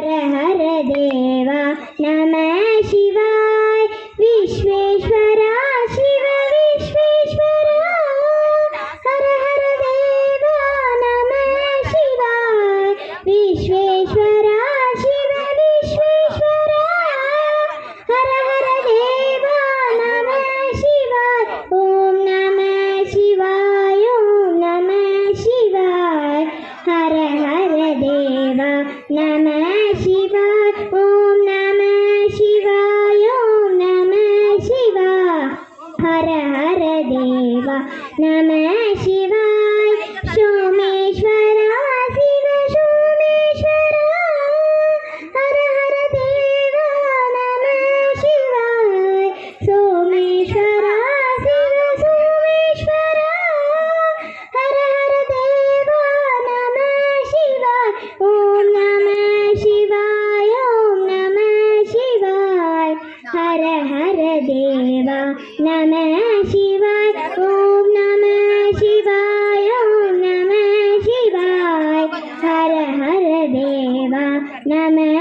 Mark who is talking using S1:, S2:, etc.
S1: हर देवा नमः शिवाय विश्वेश्वरा शिव विश्वेश्वरा हर हर देवा नमः शिवाय विश्वेश्वरा शिव विश्वेश्वरा हर हर देवा नमः शिवाय ओम नमः शिवाय हर हर देवा नमः शिवाय ओम नमः शिवाय हर हर देवा नमः शिवाय सोमेश्वरा शिव सोमेश्वरा हर हर देवा नमः शिवाय सोमेश्वरा शिव सोमेश्वरा हर हर देवा नमः शिवाय ओम नमः शिवाय हर हर देवा नमः शिवाय ओम नमः शिवाय हर हर देवा नमः